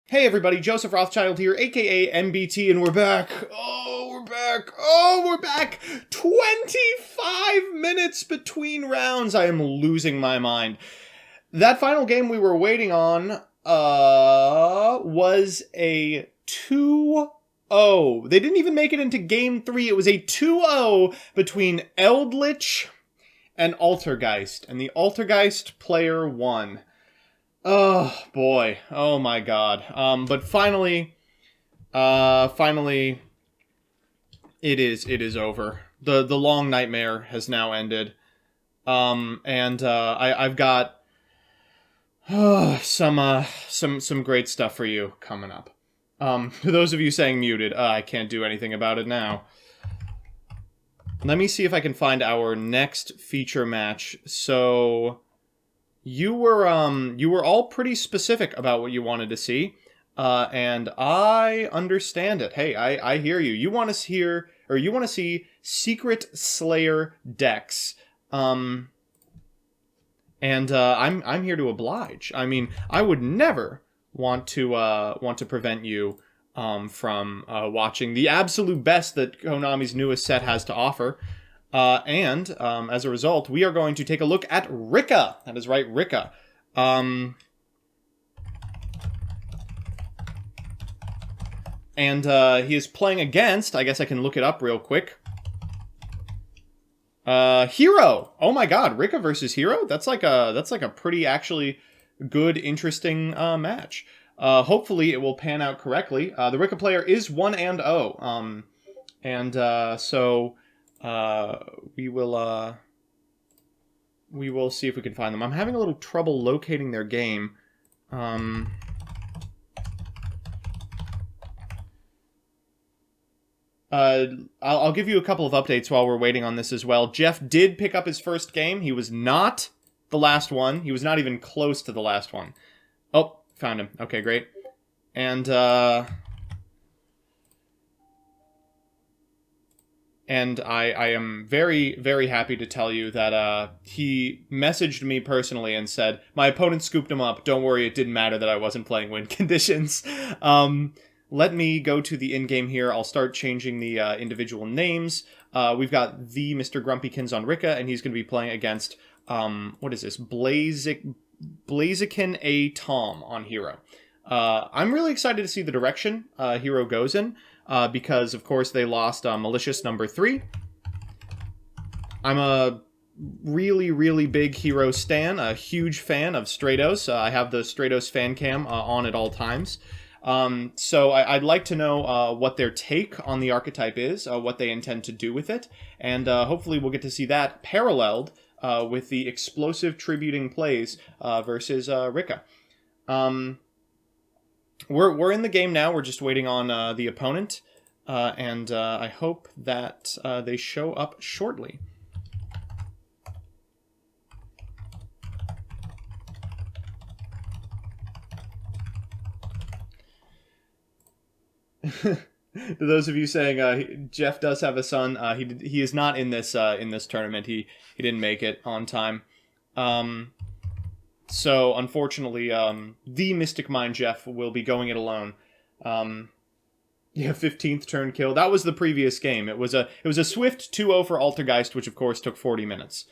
Hey everybody, Joseph Rothschild here, aka MBT, and we're back. We're back. 25 minutes between rounds. I am losing my mind. That final game we were waiting on was a 2-0. They didn't even make it into game 3. It was a 2-0 between Eldritch and Altergeist, and the Altergeist player won. Oh boy. Oh my god. But finally, it is over. The long nightmare has now ended. I've got some great stuff for you coming up. For those of you saying muted, I can't do anything about it now. Let me see if I can find our next feature match. So you were all pretty specific about what you wanted to see, and I understand it. Hey, I hear you. You want to see Secret Slayer decks, and I'm here to oblige. I mean, I would never want to prevent you from watching the absolute best that Konami's newest set has to offer. As a result, we are going to take a look at Rikka. That is right, Rikka. He is playing against, I guess I can look it up real quick, Hero. Oh my god, Rikka versus Hero? That's like a pretty actually good, interesting match. Hopefully it will pan out correctly. The Rikka player is 1-0. So we will see if we can find them. I'm having a little trouble locating their game. I'll give you a couple of updates while we're waiting on this as well. Jeff did pick up his first game. He was not the last one. He was not even close to the last one. Oh, found him. Okay, great. And I am very, very happy to tell you that he messaged me personally and said, my opponent scooped him up. Don't worry, it didn't matter that I wasn't playing win conditions. Let me go to the in-game here. I'll start changing the individual names. We've got the Mr. Grumpykins on Rikka, and he's going to be playing against, what is this? Blaziken A. Tom on Hero. I'm really excited to see the direction Hero goes in. Because, of course, they lost Malicious number 3. I'm a really, really big Hero stan, a huge fan of Stratos. I have the Stratos fan cam on at all times. So I'd like to know what their take on the archetype is, what they intend to do with it, and hopefully we'll get to see that paralleled with the explosive tributing plays versus Rikka. We're in the game now. We're just waiting on the opponent, and I hope that they show up shortly. To those of you saying Jeff does have a son, he is not in this tournament. He didn't make it on time. So, unfortunately, the Mystic Mind Jeff will be going it alone. 15th turn kill. That was the previous game. It was a swift 2-0 for Altergeist, which of course took 40 minutes.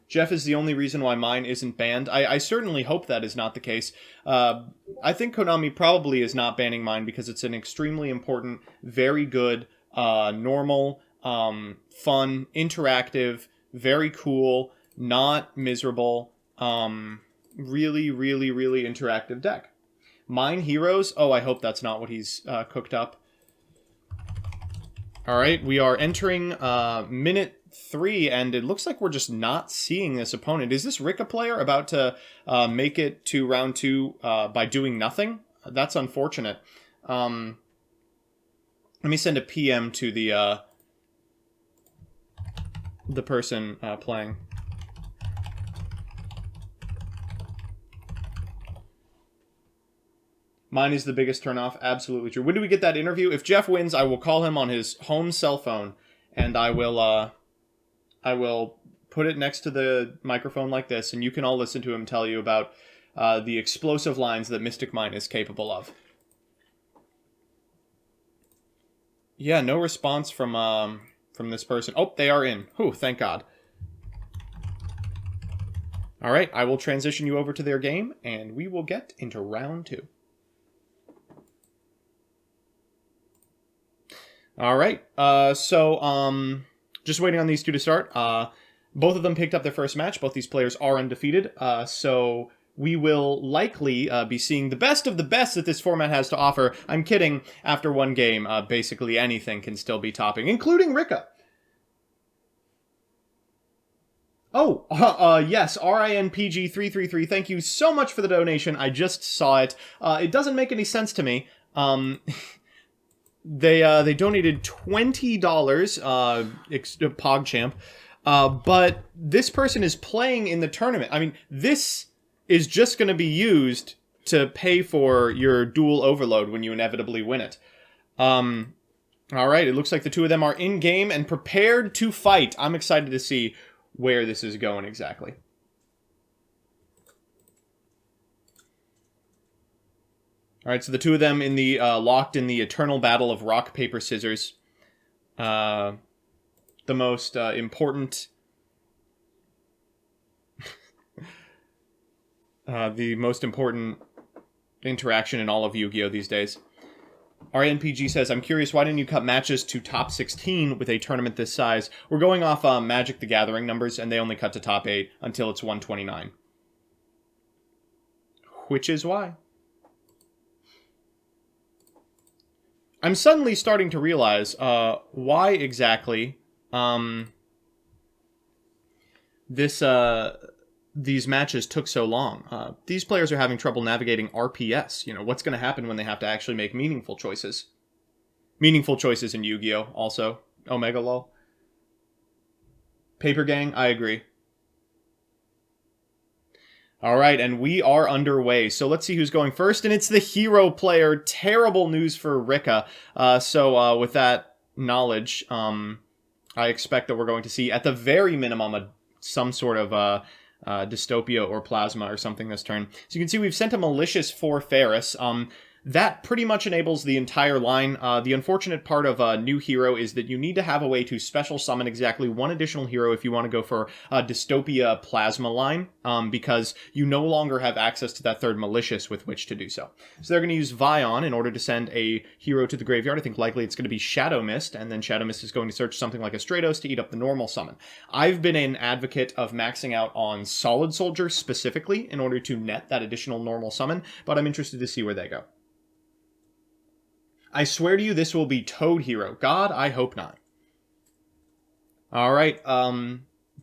Jeff is the only reason why mine isn't banned. I certainly hope that is not the case. I think Konami probably is not banning mine because it's an extremely important, very good, normal, fun, interactive, very cool, not miserable, really, really, really interactive deck. Mine Heroes? Oh, I hope that's not what he's cooked up. Alright, we are entering minute 3, and it looks like we're just not seeing this opponent. Is this Rikka player about to make it to round 2 by doing nothing? That's unfortunate. Let me send a PM to the person playing. Mine is the biggest turnoff. Absolutely true. When do we get that interview? If Jeff wins, I will call him on his home cell phone, and I will put it next to the microphone like this, and you can all listen to him tell you about the explosive lines that Mystic Mine is capable of. Yeah, no response from this person. Oh, they are in. Whew, thank God. All right, I will transition you over to their game, and we will get into round 2. All right, just waiting on these two to start. Both of them picked up their first match. Both these players are undefeated, so we will likely be seeing the best of the best that this format has to offer. I'm kidding. After one game, basically anything can still be topping, including Rikka. Oh, yes, RINPG333, thank you so much for the donation. I just saw it. It doesn't make any sense to me. They donated $20, PogChamp, but this person is playing in the tournament. I mean, this is just going to be used to pay for your dual overload when you inevitably win it. All right, it looks like the two of them are in-game and prepared to fight. I'm excited to see where this is going exactly. All right, so the two of them in the locked in the eternal battle of rock, paper, scissors. The most important... the most important interaction in all of Yu-Gi-Oh! These days. RNPG says, I'm curious, why didn't you cut matches to top 16 with a tournament this size? We're going off Magic the Gathering numbers, and they only cut to top 8 until it's 129. Which is why. I'm suddenly starting to realize why exactly these matches took so long. These players are having trouble navigating RPS. You know, what's going to happen when they have to actually make meaningful choices? Meaningful choices in Yu-Gi-Oh! Also. Omega lol. Paper Gang, I agree. Alright, and we are underway. So let's see who's going first, and it's the hero player. Terrible news for Rikka. So with that knowledge, I expect that we're going to see, at the very minimum, some sort of... Dystopia or Plasma or something this turn. So you can see we've sent a Malicious for Ferris. That pretty much enables the entire line. The unfortunate part of a new hero is that you need to have a way to special summon exactly one additional hero if you want to go for a Dystopia Plasma line, because you no longer have access to that third Malicious with which to do so. So they're going to use Vion in order to send a hero to the graveyard. I think likely it's going to be Shadow Mist, and then Shadow Mist is going to search something like a Stratos to eat up the normal summon. I've been an advocate of maxing out on Solid Soldier specifically in order to net that additional normal summon, but I'm interested to see where they go. I swear to you, this will be Toad Hero. God, I hope not. Alright,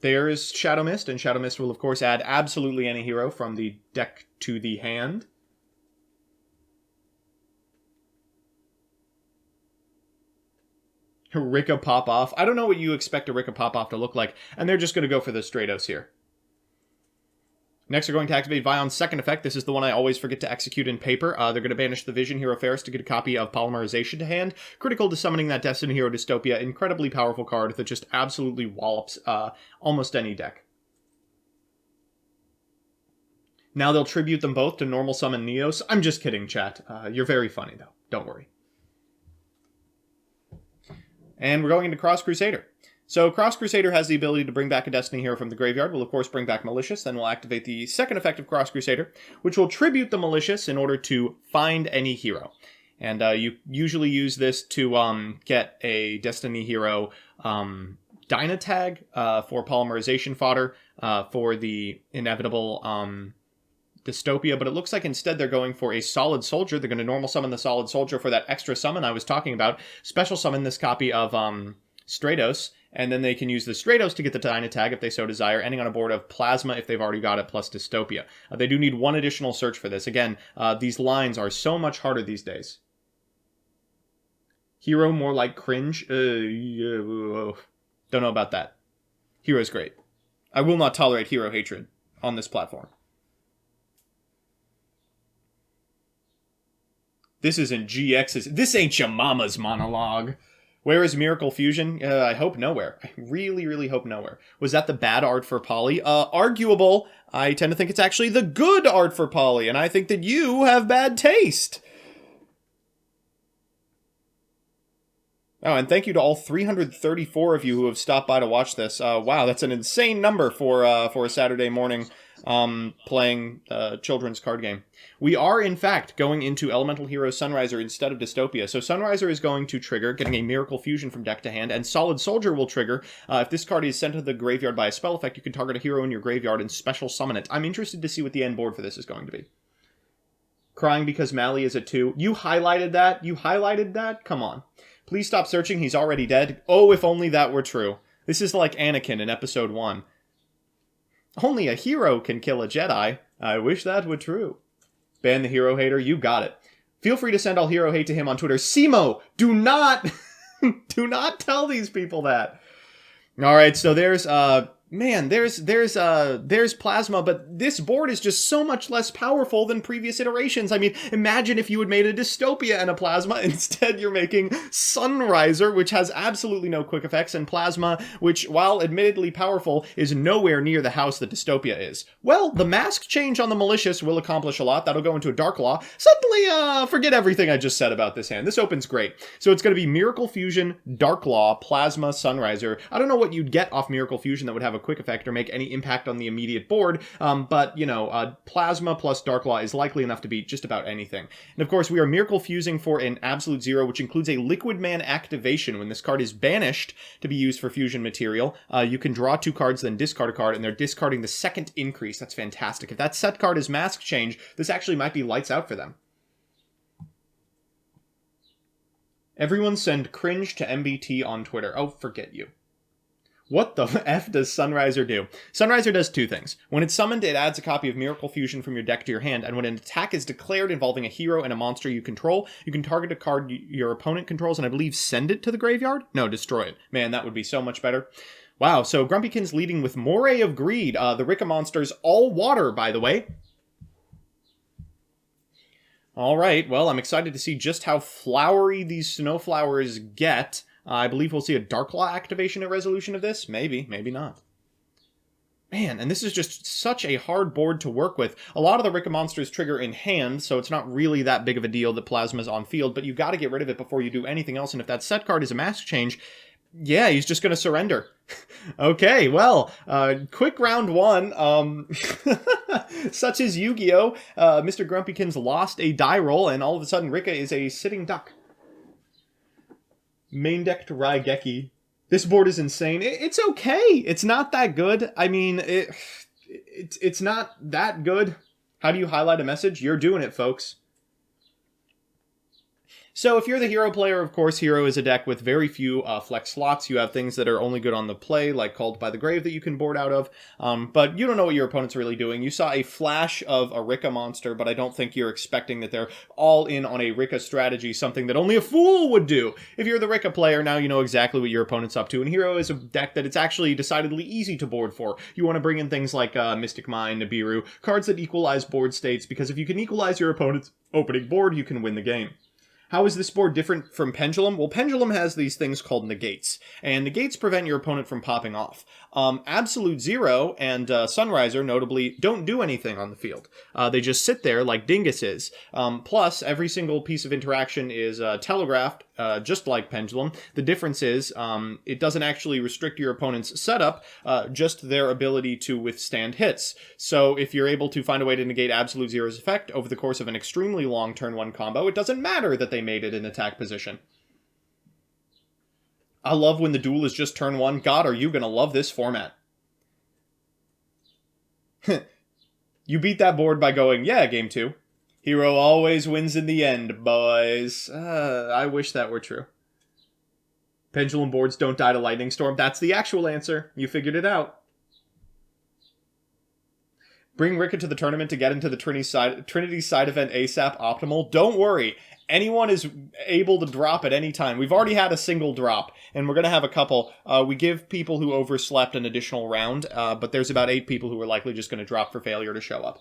there's Shadow Mist, and Shadow Mist will, of course, add absolutely any hero from the deck to the hand. Rikka Pop-Off. I don't know what you expect a Rikka Pop-Off to look like, and they're just going to go for the Stratos here. Next, they're going to activate Vion's second effect. This is the one I always forget to execute in paper. They're going to banish the Vision Hero Ferris to get a copy of Polymerization to hand. Critical to summoning that Destiny Hero Dystopia. Incredibly powerful card that just absolutely wallops almost any deck. Now they'll tribute them both to normal summon Neos. I'm just kidding, chat. You're very funny, though. Don't worry. And we're going into Cross Crusader. So Cross Crusader has the ability to bring back a Destiny Hero from the graveyard. We'll, of course, bring back Malicious. Then we'll activate the second effect of Cross Crusader, which will tribute the Malicious in order to find any hero. And you usually use this to get a Destiny Hero Dynatag for Polymerization fodder for the inevitable Dystopia. But it looks like instead they're going for a Solid Soldier. They're going to normal summon the Solid Soldier for that extra summon I was talking about. Special summon this copy of Stratos. And then they can use the Stratos to get the Dynatag if they so desire, ending on a board of Plasma if they've already got it, plus Dystopia. They do need one additional search for this. Again, these lines are so much harder these days. Hero more like cringe? Don't know about that. Hero's great. I will not tolerate hero hatred on this platform. This isn't GX's... This ain't your mama's monologue. Where is Miracle Fusion? I hope nowhere. I really, really hope nowhere. Was that the bad art for Polly? Arguable. I tend to think it's actually the good art for Polly, and I think that you have bad taste. Oh, and thank you to all 334 of you who have stopped by to watch this. Wow, that's an insane number for a Saturday morning playing a children's card game. We are, in fact, going into Elemental Hero Sunriser instead of Dystopia. So Sunriser is going to trigger, getting a Miracle Fusion from deck to hand, and Solid Soldier will trigger. If this card is sent to the graveyard by a spell effect, you can target a hero in your graveyard and special summon it. I'm interested to see what the end board for this is going to be. Crying because Mally is a 2. You highlighted that? You highlighted that? Come on. Please stop searching, he's already dead. Oh, if only that were true. This is like Anakin in episode 1. Only a hero can kill a Jedi. I wish that were true. Ban the hero hater, you got it. Feel free to send all hero hate to him on Twitter. Simo, do not, do not tell these people that. Alright, so there's, man, there's Plasma, but this board is just so much less powerful than previous iterations. I mean, imagine if you had made a Dystopia and a Plasma. Instead, you're making Sunriser, which has absolutely no quick effects, and Plasma, which, while admittedly powerful, is nowhere near the house that Dystopia is. Well, the mask change on the Malicious will accomplish a lot. That'll go into a Dark Law. Suddenly, forget everything I just said about this hand. This opens great. So it's going to be Miracle Fusion, Dark Law, Plasma, Sunriser. I don't know what you'd get off Miracle Fusion that would have a quick effect or make any impact on the immediate board, but, you know, Plasma plus Dark Law is likely enough to beat just about anything. And of course, we are Miracle Fusing for an Absolute Zero, which includes a Liquid Man activation. When this card is banished to be used for fusion material, you can draw 2 cards, then discard a card, and they're discarding the second increase. That's fantastic. If that set card is Mask Change, this actually might be lights out for them. Everyone send cringe to MBT on Twitter. Oh, forget you. What the F does Sunriser do? Sunriser does 2 things. When it's summoned, it adds a copy of Miracle Fusion from your deck to your hand, and when an attack is declared involving a hero and a monster you control, you can target a card your opponent controls and I believe send it to the graveyard? No, destroy it. Man, that would be so much better. Wow, so Grumpykins leading with Moray of Greed. The Rikka monsters, all water, by the way. Alright, well, I'm excited to see just how flowery these snowflowers get. I believe we'll see a Dark Law activation at resolution of this. Maybe, maybe not. Man, and this is just such a hard board to work with. A lot of the Rikka monsters trigger in hand, so it's not really that big of a deal that Plasma's on field, but you got to get rid of it before you do anything else, and if that set card is a Mask Change, yeah, he's just going to surrender. Okay, well, quick round 1. Such as Yu-Gi-Oh! Mr. Grumpykins lost a die roll, and all of a sudden Rikka is a sitting duck. Main deck to Raigeki. This board is insane. It's okay. It's not that good. I mean, it's not that good. How do you highlight a message? You're doing it, folks. So if you're the hero player, of course, hero is a deck with very few flex slots. You have things that are only good on the play, like Called by the Grave that you can board out of. But you don't know what your opponent's really doing. You saw a flash of a Rikka monster, but I don't think you're expecting that they're all in on a Rikka strategy, something that only a fool would do. If you're the Rikka player, now you know exactly what your opponent's up to. And hero is a deck that it's actually decidedly easy to board for. You want to bring in things like Mystic Mine, Nibiru, cards that equalize board states, because if you can equalize your opponent's opening board, you can win the game. How is this board different from Pendulum? Well, Pendulum has these things called negates, and negates prevent your opponent from popping off. Absolute Zero and Sunriser, notably, don't do anything on the field. They just sit there like Dinguses. Plus, every single piece of interaction is telegraphed, just like Pendulum. The difference is, it doesn't actually restrict your opponent's setup, just their ability to withstand hits. So if you're able to find a way to negate Absolute Zero's effect over the course of an extremely long turn 1 combo, it doesn't matter that they made it in attack position. I love when the duel is just turn 1. God, are you gonna love this format. You beat that board by going, yeah, game 2. Hero always wins in the end, boys. I wish that were true. Pendulum boards don't die to Lightning Storm. That's the actual answer. You figured it out. Bring Rikka to the tournament to get into the Trinity side event ASAP optimal. Don't worry. Anyone is able to drop at any time. We've already had a single drop, and we're going to have a couple. We give people who overslept an additional round, but there's about 8 people who are likely just going to drop for failure to show up.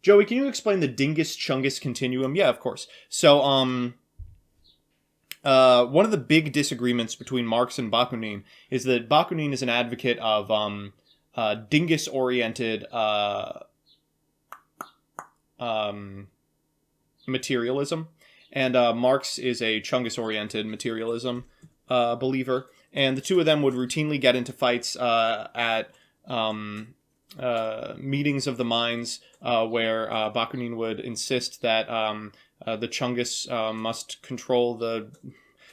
Joey, can you explain the Dingus Chungus continuum? Yeah, of course. So, one of the big disagreements between Marx and Bakunin is that Bakunin is an advocate of dingus-oriented materialism, and Marx is a Chungus-oriented materialism believer, and the two of them would routinely get into fights at meetings of the minds where Bakunin would insist that the Chungus must control the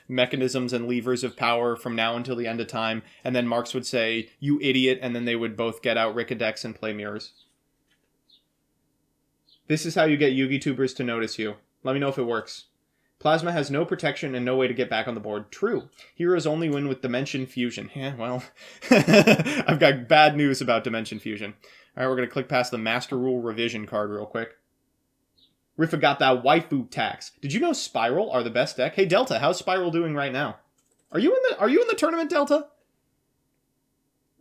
mechanisms and levers of power from now until the end of time, and then Marx would say, "You idiot," and then they would both get out Rikka decks and play mirrors. This is how you get Yugi tubers to notice you. Let me know if it works. Plasma has no protection and no way to get back on the board. True. Heroes only win with Dimension Fusion. Yeah, well, I've got bad news about Dimension Fusion. Alright, we're going to click past the Master Rule Revision card real quick. Riffa got that waifu tax. Did you know Spiral are the best deck? Hey, Delta, how's Spiral doing right now? Are you in the tournament, Delta?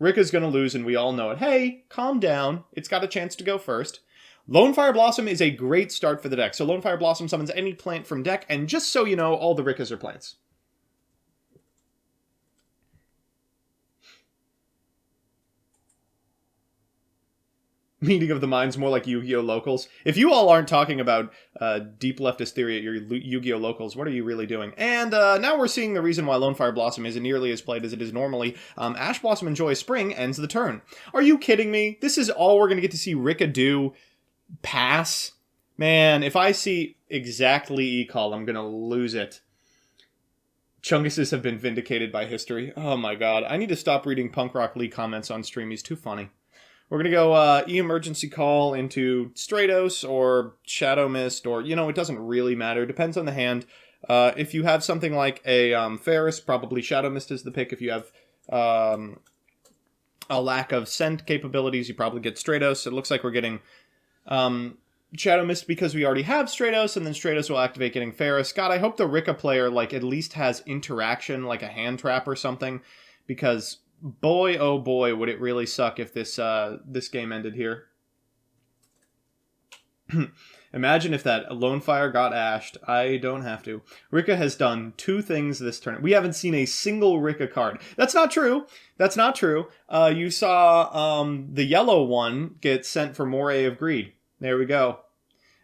Rikka's going to lose, and we all know it. Hey, calm down. It's got a chance to go first. Lone Fire Blossom is a great start for the deck. So Lone Fire Blossom summons any plant from deck, and just so you know, all the Rikkas are plants. Meeting of the Minds, more like Yu-Gi-Oh! Locals. If you all aren't talking about deep leftist theory at your Yu-Gi-Oh! Locals, what are you really doing? And now we're seeing the reason why Lone Fire Blossom isn't nearly as played as it is normally. Ash Blossom and Joy Spring ends the turn. Are you kidding me? This is all we're going to get to see Rikka do? Pass? Man, if I see exactly E-Call, I'm going to lose it. Chunguses have been vindicated by history. Oh my god. I need to stop reading Punk Rock Lee comments on stream. He's too funny. We're going to go E-Emergency Call into Stratos or Shadow Mist, or, you know, it doesn't really matter. Depends on the hand. If you have something like a Ferris, probably Shadow Mist is the pick. If you have a lack of scent capabilities, you probably get Stratos. It looks like we're getting Shadow Mist because we already have Stratos, and then Stratos will activate getting Ferris. God, I hope the Rikka player, like, at least has interaction, like a hand trap or something, because boy, oh boy, would it really suck if this game ended here. Imagine if that Lone Fire got ashed. I don't have to. Rikka has done 2 things this turn. We haven't seen a single Rikka card. That's not true. That's not true. You saw the yellow one get sent for Moray of Greed. There we go.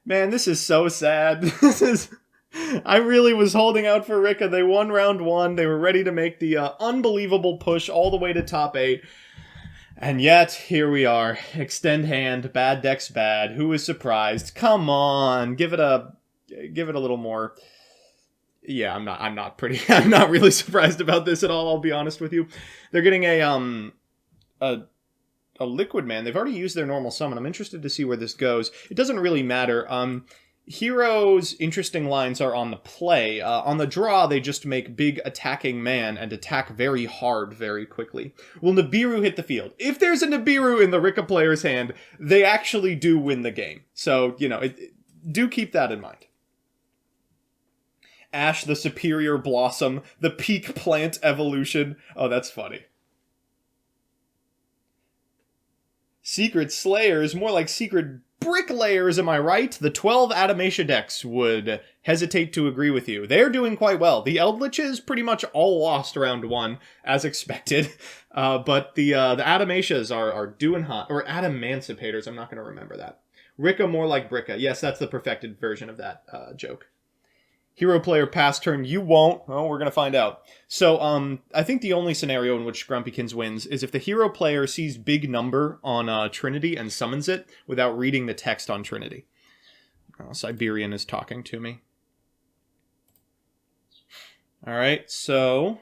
Man, this is so sad. This is... I really was holding out for Rikka. They won round 1. They were ready to make the unbelievable push all the way to top 8. And yet, here we are. Extend hand. Bad deck's bad. Who is surprised? Come on. Give it a little more. Yeah, I'm not really surprised about this at all, I'll be honest with you. They're getting a Liquid Man. They've already used their normal summon. I'm interested to see where this goes. It doesn't really matter. Heroes' interesting lines are on the play. On the draw, they just make big attacking man and attack very hard very quickly. Will Nibiru hit the field? If there's a Nibiru in the Rikka player's hand, they actually do win the game. So, you know, do keep that in mind. Ash, the superior blossom, the peak plant evolution. Oh, that's funny. Secret Slayers, more like secret bricklayers, am I right? The 12 Adamastia decks would hesitate to agree with you. They're doing quite well. The Eldliches pretty much all lost round 1, as expected. But the Adamasias are doing hot. Or Adamancipators, I'm not going to remember that. Rikka more like Bricka. Yes, that's the perfected version of that joke. Hero player pass turn, you won't. Oh, we're going to find out. So, I think the only scenario in which Grumpykins wins is if the hero player sees big number on Trinity and summons it without reading the text on Trinity. Oh, Siberian is talking to me. Alright, so...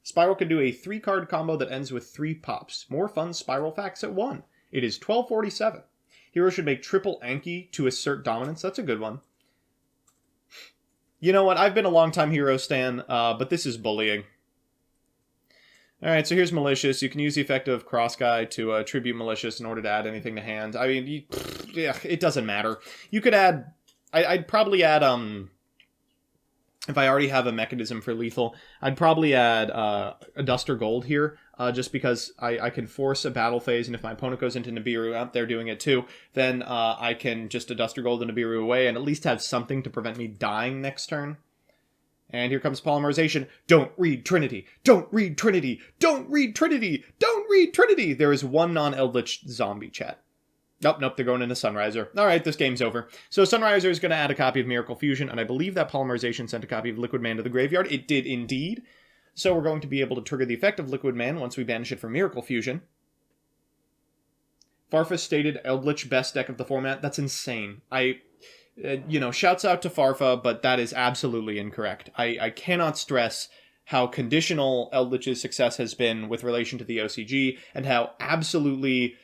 Spiral can do a 3-card combo that ends with 3 pops. More fun Spiral facts at 1. It is 1247. Hero should make triple Anki to assert dominance. That's a good one. You know what? I've been a long-time Hero stan, but this is bullying. Alright, so here's Malicious. You can use the effect of Cross Guy to tribute Malicious in order to add anything to hand. I mean, yeah, it doesn't matter. You could add... I'd probably add, if I already have a mechanism for lethal, I'd probably add a Duster Gold here, just because I can force a battle phase, and if my opponent goes into Nibiru, they're doing it too, then I can just a Duster Gold and Nibiru away, and at least have something to prevent me dying next turn. And here comes polymerization. Don't read Trinity. Don't read Trinity. Don't read Trinity. Don't read Trinity. There is one non-Eldritch zombie, chat. Nope, they're going into Sunriser. All right, this game's over. So Sunriser is going to add a copy of Miracle Fusion, and I believe that polymerization sent a copy of Liquid Man to the graveyard. It did indeed. So we're going to be able to trigger the effect of Liquid Man once we banish it from Miracle Fusion. Farfa stated Eldritch best deck of the format. That's insane. Shouts out to Farfa, but that is absolutely incorrect. I cannot stress how conditional Eldritch's success has been with relation to the OCG, and how absolutely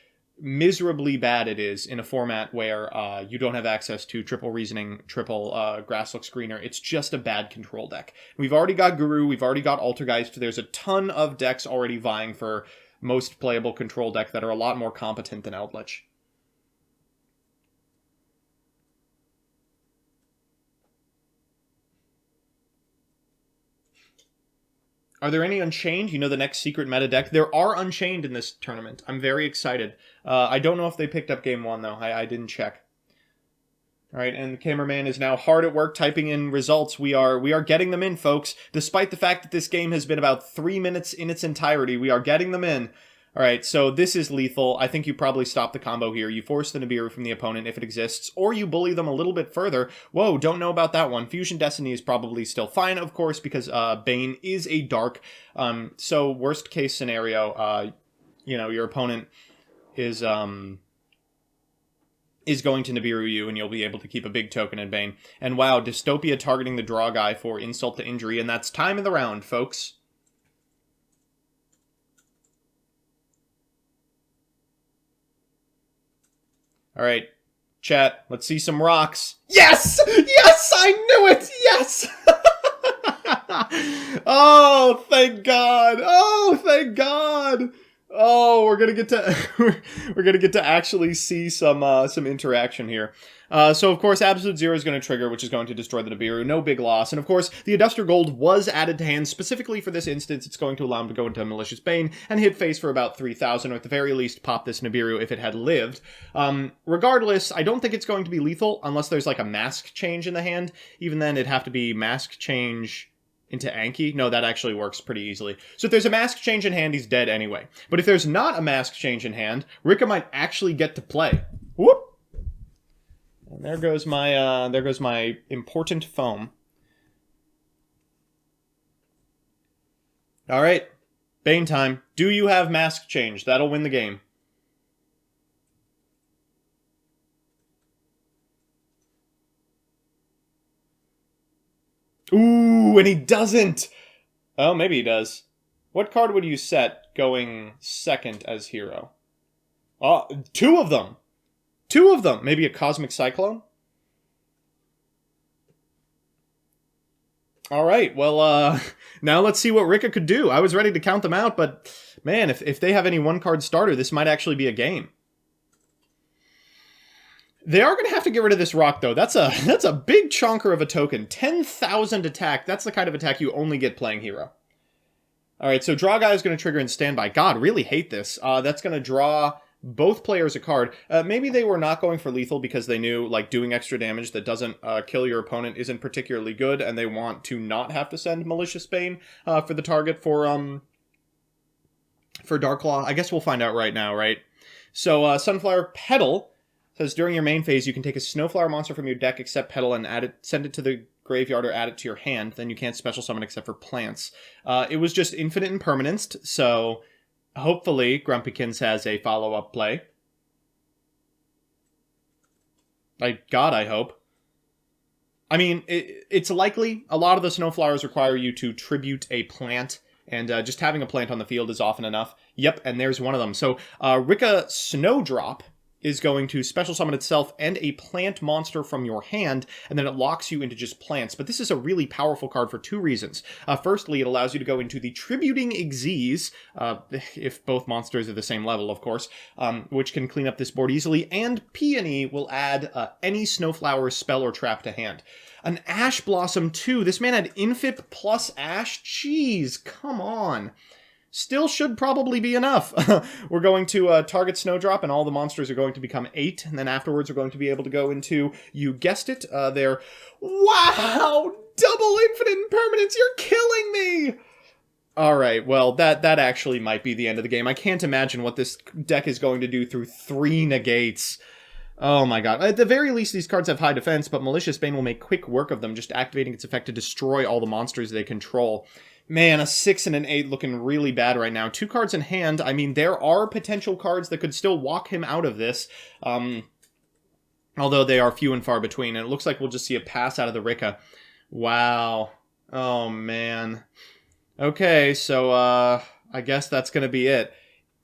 miserably bad it is in a format where you don't have access to triple reasoning, triple Grasslook Screener. It's just a bad control deck. We've already got Guru, we've already got Altergeist. There's a ton of decks already vying for most playable control deck that are a lot more competent than Eldritch. Are there any Unchained? You know, the next secret meta deck? There are Unchained in this tournament. I'm very excited. I don't know if they picked up Game 1, though. I didn't check. All right, and the cameraman is now hard at work typing in results. We are getting them in, folks. Despite the fact that this game has been about 3 minutes in its entirety, we are getting them in. All right, so this is lethal. I think you probably stop the combo here. You force the Nibiru from the opponent if it exists, or you bully them a little bit further. Whoa, don't know about that one. Fusion Destiny is probably still fine, of course, because Bane is a dark. So worst case scenario, your opponent is going to Nibiru you, and you'll be able to keep a big token in Bane. And wow, Dystopia targeting the draw guy for insult to injury, and that's time in the round, folks. All right, chat, let's see some rocks. Yes! Yes, I knew it! Yes! Oh, thank God! Oh, thank God! Oh, we're gonna get to actually see some interaction here. So of course, Absolute Zero is going to trigger, which is going to destroy the Nibiru. No big loss. And of course, the Aduster Gold was added to hand specifically for this instance. It's going to allow him to go into Malicious Bane and hit face for about 3,000, or at the very least, pop this Nibiru if it had lived. Regardless, I don't think it's going to be lethal unless there's like a mask change in the hand. Even then, it'd have to be mask change into Anki? No, that actually works pretty easily. So if there's a mask change in hand, he's dead anyway. But if there's not a mask change in hand, Rikka might actually get to play. Whoop! And there goes my important foam. All right, Bane time. Do you have mask change? That'll win the game. Ooh, and he doesn't! Oh, maybe he does. What card would you set going second as hero? Oh, two of them! Two of them! Maybe a Cosmic Cyclone? Alright, well, now let's see what Rikka could do. I was ready to count them out, but man, if they have any one-card starter, this might actually be a game. They are going to have to get rid of this rock, though. That's a big chonker of a token. 10,000 attack. That's the kind of attack you only get playing hero. Alright, so Draw Guy is going to trigger and standby. God, really hate this. That's going to draw both players a card. Maybe they were not going for lethal because they knew, like, doing extra damage that doesn't kill your opponent isn't particularly good, and they want to not have to send Malicious Bane for the target for Darklaw. I guess we'll find out right now, right? So, Sunflower Petal says, during your main phase, you can take a Snowflower monster from your deck except Petal and send it to the graveyard or add it to your hand. Then you can't special summon except for plants. It was just infinite impermanence, so hopefully Grumpykins has a follow-up play. God, I hope. I mean, it's likely. A lot of the Snowflowers require you to tribute a plant, and just having a plant on the field is often enough. Yep, and there's one of them. So Rikka Snowdrop is going to special summon itself and a plant monster from your hand, and then it locks you into just plants. But this is a really powerful card for two reasons. Firstly, it allows you to go into the Tributing Xyz, if both monsters are the same level, of course, which can clean up this board easily, and Peony will add any Snowflower spell or trap to hand. An Ash Blossom too. This man had Infip plus Ash? Jeez, come on. still should probably be enough. We're going to target Snowdrop, and all the monsters are going to become 8, and then afterwards we're going to be able to go into, you guessed it, their... Wow! Double infinite impermanence! You're killing me! Alright, well, that actually might be the end of the game. I can't imagine what this deck is going to do through 3 negates. Oh my god. At the very least, these cards have high defense, but Malicious Bane will make quick work of them, just activating its effect to destroy all the monsters they control. Man, a 6 and an 8 looking really bad right now. 2 cards in hand. I mean, there are potential cards that could still walk him out of this, although they are few and far between. And it looks like we'll just see a pass out of the Rikka. Wow. Oh, man. Okay, so, I guess that's gonna be it.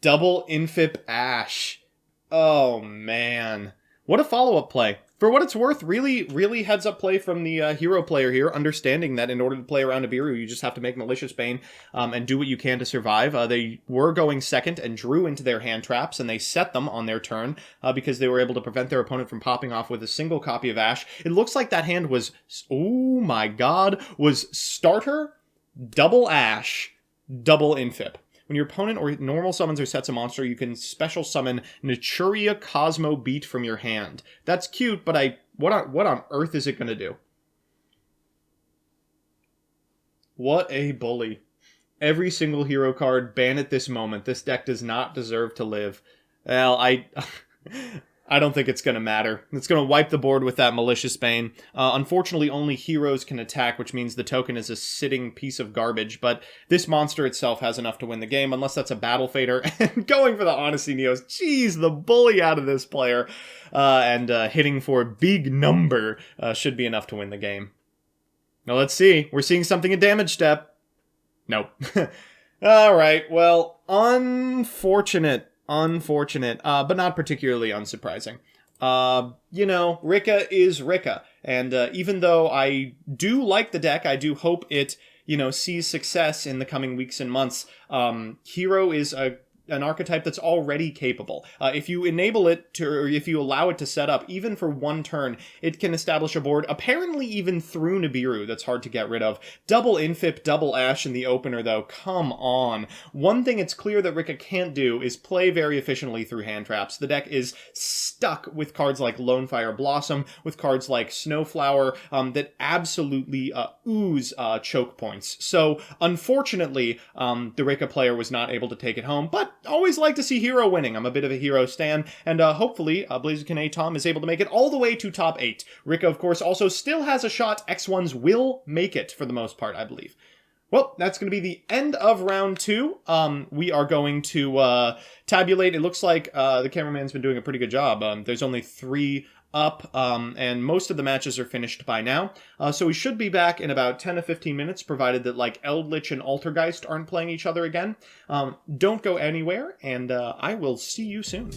Double Infip Ash. Oh, man. What a follow-up play. For what it's worth, really heads-up play from the hero player here, understanding that in order to play around Nibiru, you just have to make Malicious Bane and do what you can to survive. They were going second and drew into their hand traps, and they set them on their turn because they were able to prevent their opponent from popping off with a single copy of Ash. It looks like that hand was, oh my god, was starter, double Ash, double Infip. When your opponent or normal summons or sets a monster, you can special summon Naturia Cosmo Beat from your hand. That's cute, but what on earth is it going to do? What a bully. Every single hero card ban at this moment. This deck does not deserve to live. Well, I don't think it's going to matter. It's going to wipe the board with that Malicious Bane. Unfortunately, only heroes can attack, which means the token is a sitting piece of garbage, but this monster itself has enough to win the game, unless that's a Battle Fader. And going for the Honesty Neos, jeez, the bully out of this player, and hitting for a big number should be enough to win the game. Now let's see. We're seeing something in damage step. Nope. Alright, well, unfortunate, but not particularly unsurprising. You know, Rikka is Rikka, and even though I do like the deck, I do hope it, you know, sees success in the coming weeks and months. Hero is an archetype that's already capable. If you enable it to, or if you allow it to set up, even for one turn, it can establish a board, apparently even through Nibiru, that's hard to get rid of. Double Infip, double Ash in the opener, though. Come on. One thing it's clear that Rikka can't do is play very efficiently through hand traps. The deck is stuck with cards like Lonefire Blossom, with cards like Snowflower, that absolutely ooze choke points. So, unfortunately, the Rikka player was not able to take it home, but always like to see Hero winning. I'm a bit of a Hero stan, and hopefully Blaziken A Tom is able to make it all the way to top 8. Rikka, of course, also still has a shot. X1s will make it for the most part, I believe. Well, that's going to be the end of round 2. We are going to tabulate. It looks like the cameraman's been doing a pretty good job. There's only 3 up, and most of the matches are finished by now. So we should be back in about 10 to 15 minutes, provided that, like, Eldritch and Altergeist aren't playing each other again. Don't go anywhere, and I will see you soon.